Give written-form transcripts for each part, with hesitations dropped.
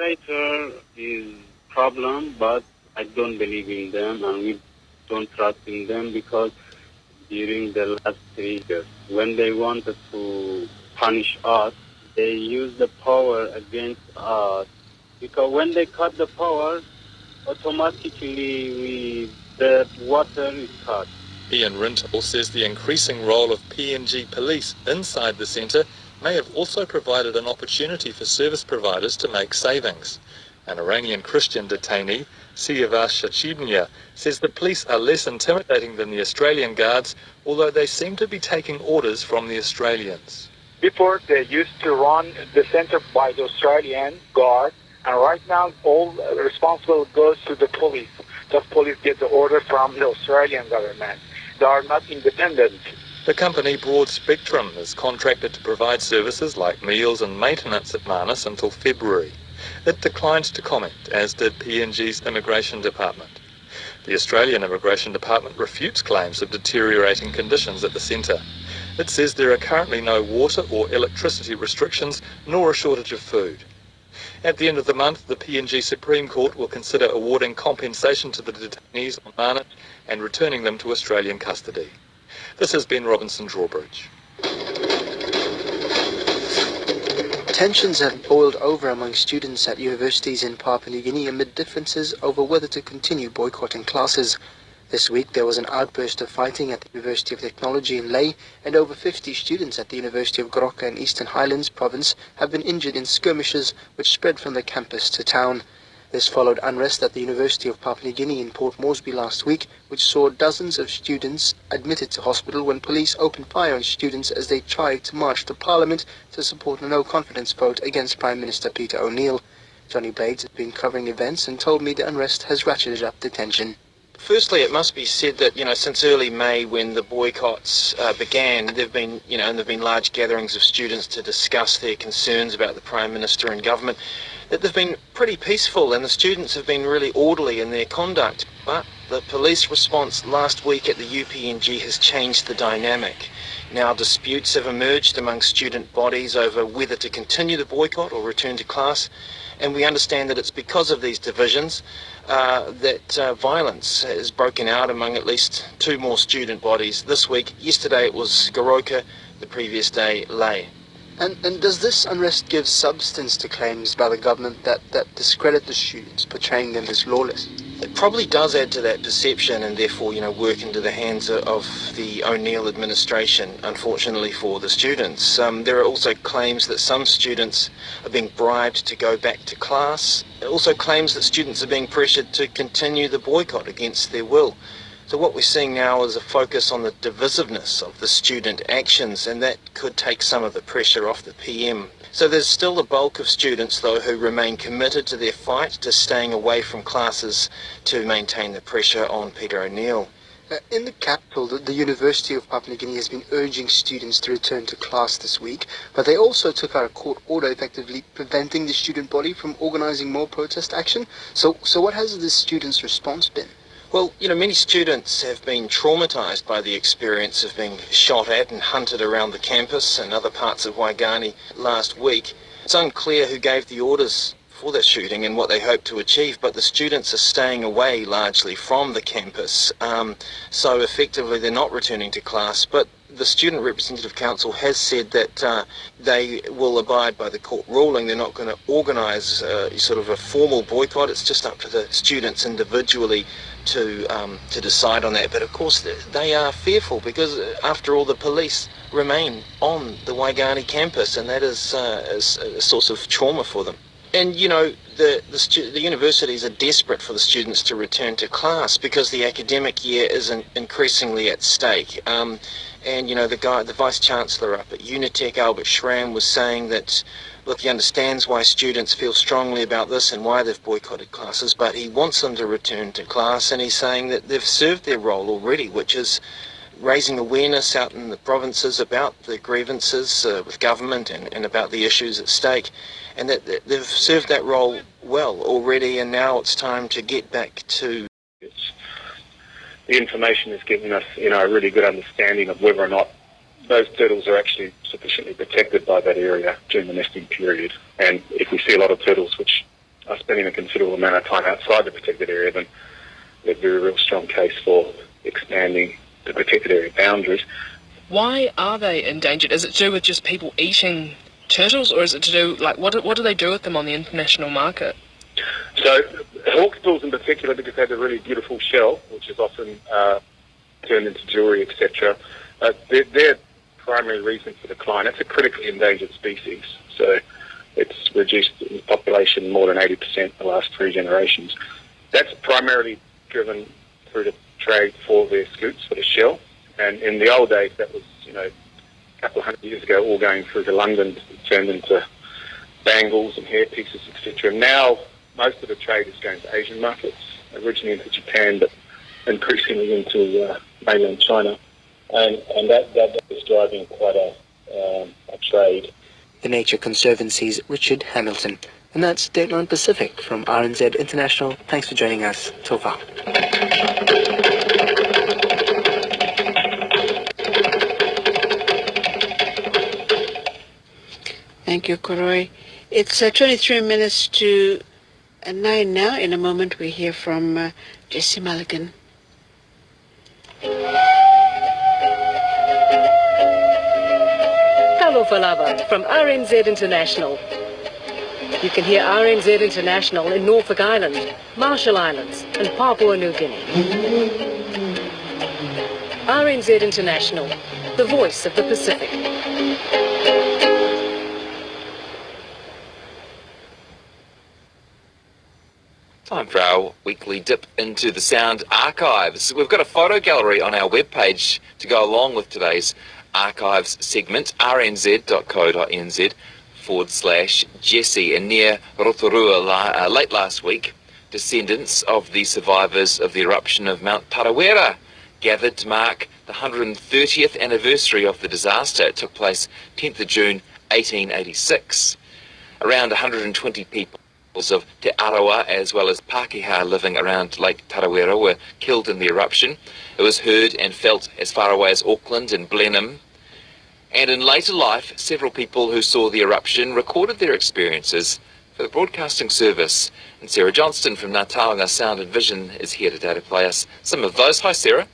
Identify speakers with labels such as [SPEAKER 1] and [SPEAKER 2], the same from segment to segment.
[SPEAKER 1] moderator is problem, but I don't believe in them and we don't trust in them because during the last 3 years, when they wanted to punish us, they used the power against us. Because when they cut the power, automatically the water is cut.
[SPEAKER 2] Ian Rintoul says the increasing role of PNG police inside the centre may have also provided an opportunity for service providers to make savings. An Iranian Christian detainee, Siavash Shachibnia, says the police are less intimidating than the Australian guards, although they seem to be taking orders from the Australians.
[SPEAKER 3] Before, they used to run the centre by the Australian guard, and right now all responsible goes to the police. The police get the order from the Australian government. They are not independent.
[SPEAKER 2] The company Broad Spectrum is contracted to provide services like meals and maintenance at Manus until February. It declined to comment, as did PNG's Immigration Department. The Australian Immigration Department refutes claims of deteriorating conditions at the centre. It says there are currently no water or electricity restrictions, nor a shortage of food. At the end of the month, the PNG Supreme Court will consider awarding compensation to the detainees on Manus and returning them to Australian custody. This has been Robinson Drawbridge.
[SPEAKER 4] Tensions have boiled over among students at universities in Papua New Guinea amid differences over whether to continue boycotting classes. This week there was an outburst of fighting at the University of Technology in Lae, and over 50 students at the University of Goroka in Eastern Highlands province have been injured in skirmishes which spread from the campus to town. This followed unrest at the University of Papua New Guinea in Port Moresby last week, which saw dozens of students admitted to hospital when police opened fire on students as they tried to march to Parliament to support a no-confidence vote against Prime Minister Peter O'Neill. Johnny Blades has been covering events and told me the unrest has ratcheted up the tension.
[SPEAKER 5] Firstly, it must be said that, since early May when the boycotts began, there've been large gatherings of students to discuss their concerns about the Prime Minister and government, that they've been pretty peaceful and the students have been really orderly in their conduct. But the police response last week at the UPNG has changed the dynamic. Now disputes have emerged among student bodies over whether to continue the boycott or return to class, and we understand that it's because of these divisions that violence has broken out among at least 2 more student bodies this week. Yesterday it was Goroka, the previous day Lae.
[SPEAKER 4] And does this unrest give substance to claims by the government that discredit the students, portraying them as lawless?
[SPEAKER 5] It probably does add to that perception and therefore, work into the hands of the O'Neill administration, unfortunately for the students. There are also claims that some students are being bribed to go back to class. Also claims that students are being pressured to continue the boycott against their will. So what we're seeing now is a focus on the divisiveness of the student actions, and that could take some of the pressure off the PM. So there's still a bulk of students, though, who remain committed to their fight, to staying away from classes to maintain the pressure on Peter O'Neill.
[SPEAKER 4] In the capital, the University of Papua New Guinea has been urging students to return to class this week, but they also took out a court order effectively preventing the student body from organising more protest action. So what has the students' response been?
[SPEAKER 5] Well, many students have been traumatised by the experience of being shot at and hunted around the campus and other parts of Waigani last week. It's unclear who gave the orders for that shooting and what they hope to achieve, but the students are staying away largely from the campus, so effectively they're not returning to class. But the Student Representative Council has said that they will abide by the court ruling. They're not going to organise sort of a formal boycott. It's just up to the students individually to decide on that. But of course they are fearful because, after all, the police remain on the Waigani campus, and that is a source of trauma for them. And the universities are desperate for the students to return to class because the academic year is increasingly at stake. And the Vice Chancellor up at Unitec, Albert Schramm, was saying that, look, he understands why students feel strongly about this and why they've boycotted classes, but he wants them to return to class, and he's saying that they've served their role already, which is raising awareness out in the provinces about the grievances with government and about the issues at stake, and that they've served that role well already, and now it's time to get back to...
[SPEAKER 6] The information has given us, a really good understanding of whether or not those turtles are actually sufficiently protected by that area during the nesting period. And if we see a lot of turtles which are spending a considerable amount of time outside the protected area, then there'd be a real strong case for expanding the protected area boundaries.
[SPEAKER 7] Why are they endangered? Is it to do with just people eating turtles, or is it to do, like, what do they do with them on the international market?
[SPEAKER 6] So hawksbills in particular, because they have a really beautiful shell, which is often turned into jewellery, etc. Their primary reason for decline. It's a critically endangered species, so it's reduced in population more than 80% in the last 3 generations. That's primarily driven through the trade for their scoots, for the shell. And in the old days, that was, a couple of hundred years ago, all going through to London, turned into bangles and hair pieces, etc. Now, most of the trade is going to Asian markets, originally into Japan, but increasingly into mainland China. And that is driving quite a trade.
[SPEAKER 4] The Nature Conservancy's Richard Hamilton. And that's Dateline Pacific from RNZ International. Thanks for joining us. Tofa.
[SPEAKER 8] Thank you, Koroi. It's 23 minutes to 9 now. In a moment, we hear from Jesse Mulligan.
[SPEAKER 9] Talofa lava from RNZ International. You can hear RNZ International in Norfolk Island, Marshall Islands, and Papua New Guinea. RNZ International, the voice of the Pacific.
[SPEAKER 10] Time for our weekly dip into the sound archives. We've got a photo gallery on our webpage to go along with today's archives segment, rnz.co.nz/Jesse. And near Rotorua late last week, descendants of the survivors of the eruption of Mount Tarawera gathered to mark the 130th anniversary of the disaster. It took place 10th of June 1886. Around 120 people of Te Arawa as well as Pākehā living around Lake Tarawera were killed in the eruption. It was heard and felt as far away as Auckland and Blenheim. And in later life, several people who saw the eruption recorded their experiences for the broadcasting service. And Sarah Johnston from Ngā Taonga Sound and Vision is here today to play us some of those. Hi, Sarah.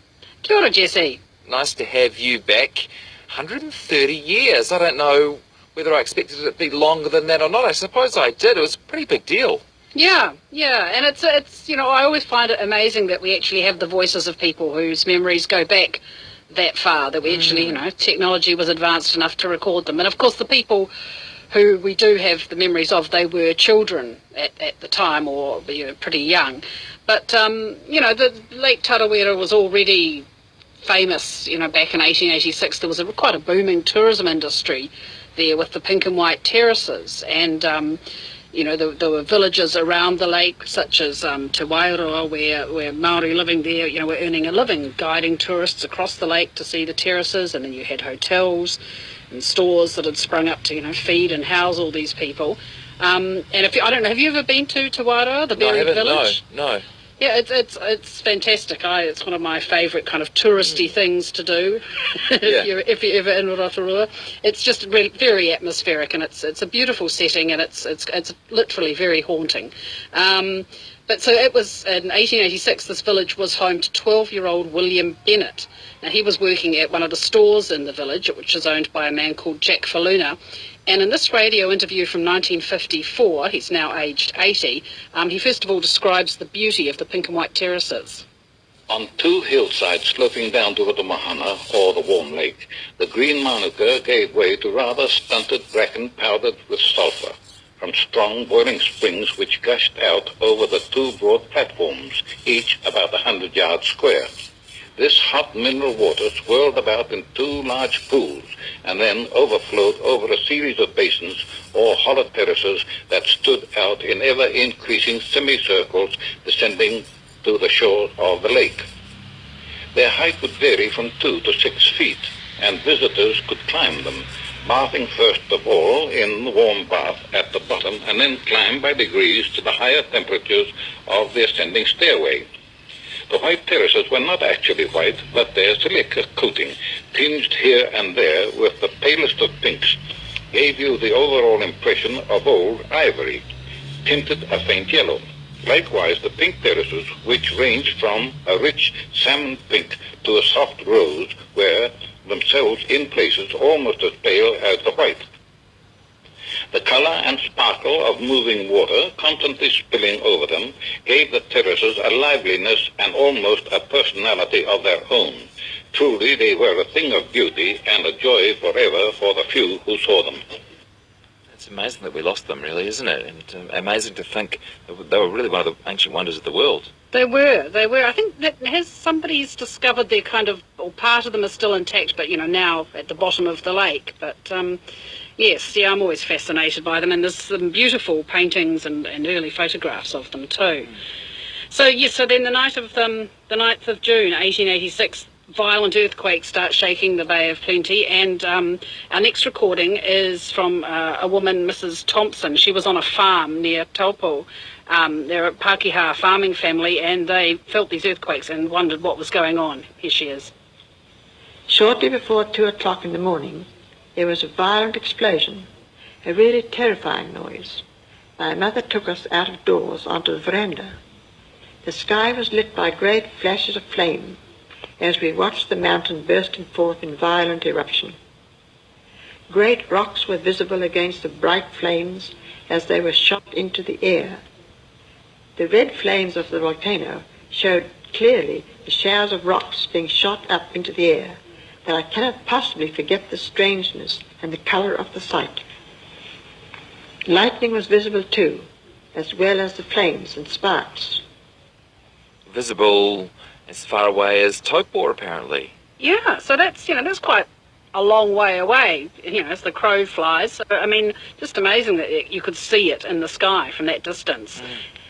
[SPEAKER 8] Kia ora, Jesse.
[SPEAKER 10] Nice to have you back. 130 years. I don't know whether I expected it to be longer than that or not. I suppose I did. It was a pretty big deal.
[SPEAKER 8] Yeah, and it's I always find it amazing that we actually have the voices of people whose memories go back that far, that we actually, technology was advanced enough to record them. And of course the people who we do have the memories of, they were children at the time, or pretty young. But, the Lake Tarawera was already famous, back in 1886. There was quite a booming tourism industry there with the pink and white terraces, and there were villages around the lake, such as Te Wairoa, where Maori living there, were earning a living guiding tourists across the lake to see the terraces. And then you had hotels and stores that had sprung up to feed and house all these people. And I don't know, have you ever been to Te Wairoa, the buried village?
[SPEAKER 10] No.
[SPEAKER 8] Yeah, it's fantastic. It's one of my favourite kind of touristy things to do. if you're ever in Rotorua, it's just really very atmospheric, and it's a beautiful setting, and it's literally very haunting. But so it was in 1886. This village was home to 12-year-old William Bennett. Now he was working at one of the stores in the village, which is owned by a man called Jack Faluna. And in this radio interview from 1954, he's now aged 80, he first of all describes the beauty of the pink and white terraces.
[SPEAKER 11] On 2 hillsides sloping down to the Mahana, or the Warm Lake, the green manuka gave way to rather stunted bracken powdered with sulphur from strong boiling springs which gushed out over the 2 broad platforms, each about 100 yards square. This hot mineral water swirled about in 2 large pools and then overflowed over a series of basins or hollow terraces that stood out in ever-increasing semicircles descending to the shore of the lake. Their height would vary from 2 to 6 feet, and visitors could climb them, bathing first of all in the warm bath at the bottom and then climb by degrees to the higher temperatures of the ascending stairway. The white terraces were not actually white, but their silica coating, tinged here and there with the palest of pinks, gave you the overall impression of old ivory. tinted a faint yellow. Likewise, the pink terraces, which range from a rich salmon pink to a soft rose, were themselves in places almost as pale as the white. The colour and sparkle of moving water constantly spilling over them gave the terraces a liveliness and almost a personality of their own. Truly, they were a thing of beauty and a joy forever for the few who saw them.
[SPEAKER 10] It's amazing that we lost them, really, isn't it? And amazing to think that they were really one of the ancient wonders of the world.
[SPEAKER 8] They were. I think that somebody's discovered their kind of, or part of them is still intact, but, now at the bottom of the lake. But, yes, I'm always fascinated by them, and there's some beautiful paintings and early photographs of them too. So, yes, so then the night of the 9th of June, 1886, violent earthquakes start shaking the Bay of Plenty, and our next recording is from a woman, Mrs. Thompson. She was on a farm near Taupo. They're a Pākehā farming family, and they felt these earthquakes and wondered what was going on. Here she is.
[SPEAKER 12] Shortly before 2 o'clock in the morning, there was a violent explosion, a really terrifying noise. My mother took us out of doors onto the veranda. The sky was lit by great flashes of flame as we watched the mountain bursting forth in violent eruption. Great rocks were visible against the bright flames as they were shot into the air. The red flames of the volcano showed clearly the showers of rocks being shot up into the air, that I cannot possibly forget the strangeness and the colour of the sight. Lightning was visible too, as well as the flames and sparks.
[SPEAKER 10] Visible as far away as Taupo, apparently.
[SPEAKER 8] Yeah, so that's quite a long way away, as the crow flies. So, just amazing that you could see it in the sky from that distance.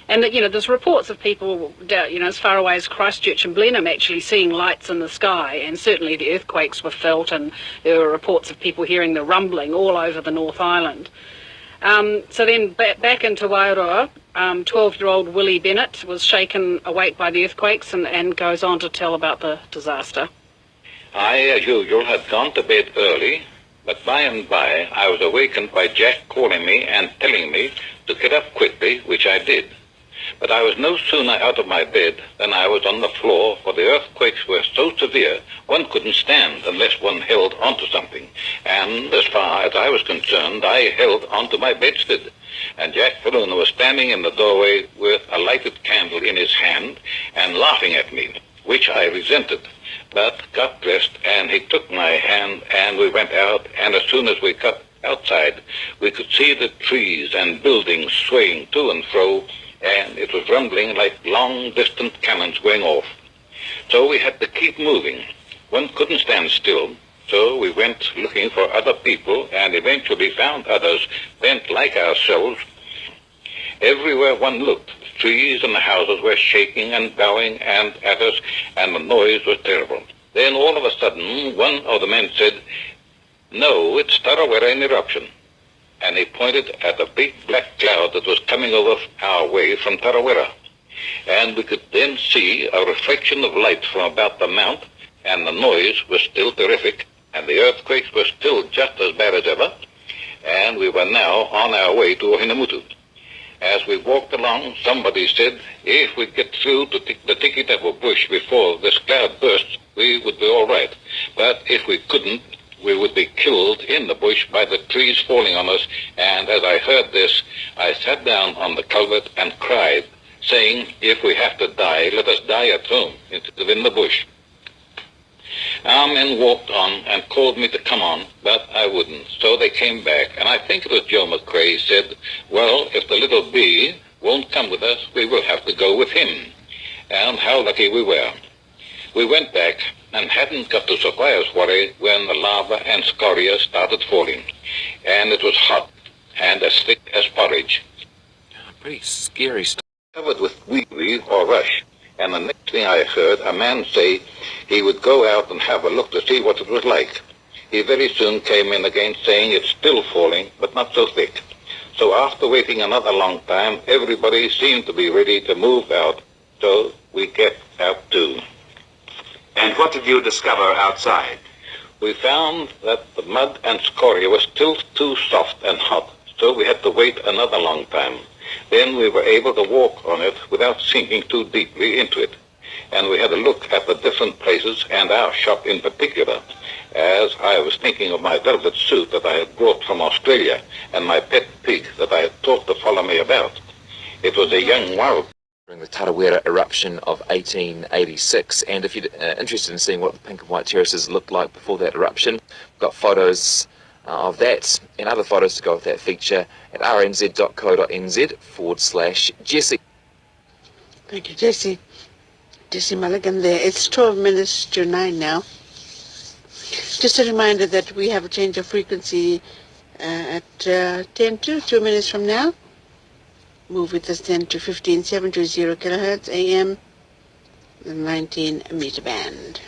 [SPEAKER 8] And, there's reports of people, as far away as Christchurch and Blenheim actually seeing lights in the sky, and certainly the earthquakes were felt, and there were reports of people hearing the rumbling all over the North Island. So then back into Wairoa, 12-year-old Willie Bennett was shaken awake by the earthquakes and goes on to tell about the disaster.
[SPEAKER 11] I, as usual, had gone to bed early, but by and by I was awakened by Jack calling me and telling me to get up quickly, which I did. But I was no sooner out of my bed than I was on the floor, for the earthquakes were so severe one couldn't stand unless one held onto something. And as far as I was concerned, I held onto my bedstead. And Jack Faluna was standing in the doorway with a lighted candle in his hand and laughing at me, which I resented, but got dressed, and he took my hand and we went out, and as soon as we got outside, we could see the trees and buildings swaying to and fro, and it was rumbling like long-distant cannons going off. So we had to keep moving. One couldn't stand still, so we went looking for other people and eventually found others bent like ourselves. Everywhere one looked, the trees and the houses were shaking and bowing and at us, and the noise was terrible. Then all of a sudden, one of the men said, "No, it's Tarawera in eruption." And he pointed at a big black cloud that was coming over our way from Tarawera. And we could then see a reflection of light from about the mount, and the noise was still terrific, and the earthquakes were still just as bad as ever, and we were now on our way to Ohinamutu. As we walked along, somebody said, if we get through to the Tikitapu bush before this cloud bursts, we would be all right. But if we couldn't, we would be killed in the bush by the trees falling on us. And as I heard this, I sat down on the culvert and cried, saying, if we have to die, let us die at home instead of in the bush. Our men walked on and called me to come on, but I wouldn't. So they came back, and I think it was Joe McCrae said, well, if the little bee won't come with us, we will have to go with him. And how lucky we were. We went back and hadn't got to Sokoia's Ware when the lava and scoria started falling. And it was hot and as thick as porridge.
[SPEAKER 10] Pretty scary stuff.
[SPEAKER 11] Covered with wee or rush. And the next thing I heard, a man say he would go out and have a look to see what it was like. He very soon came in again saying it's still falling, but not so thick. So after waiting another long time, everybody seemed to be ready to move out. So we get out too.
[SPEAKER 13] And what did you discover outside?
[SPEAKER 11] We found that the mud and scoria was still too soft and hot, so we had to wait another long time. Then we were able to walk on it without sinking too deeply into it. And we had a look at the different places and our shop in particular, as I was thinking of my velvet suit that I had brought from Australia and my pet pig that I had taught to follow me about. It was a young wild
[SPEAKER 10] during the Tarawera eruption of 1886, and if you're interested in seeing what the pink and white terraces looked like before that eruption, we've got photos of that and other photos to go with that feature at rnz.co.nz/Jesse.
[SPEAKER 14] Thank you, Jesse. Jesse Mulligan there. It's 12 minutes to 9 now. Just a reminder that we have a change of frequency at 10 to 2 minutes from now. Move with us then to 15720 kilohertz AM, the 19 meter band.